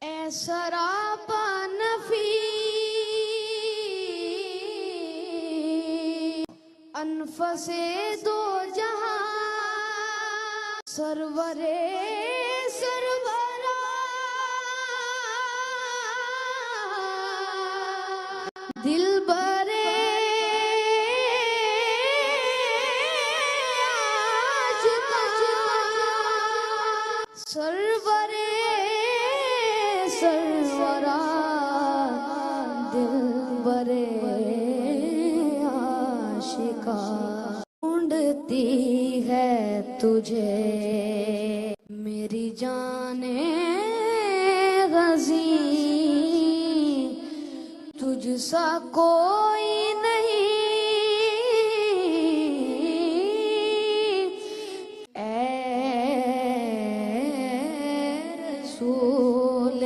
اے سراپا نفی انفس دو جہاں سرورے سرورا دل برے سرورے سرورا دل برے عاشقا ڈھونڈتی ہے تجھے میری جان غزی تجھ سا کوئی نہیں اے رسول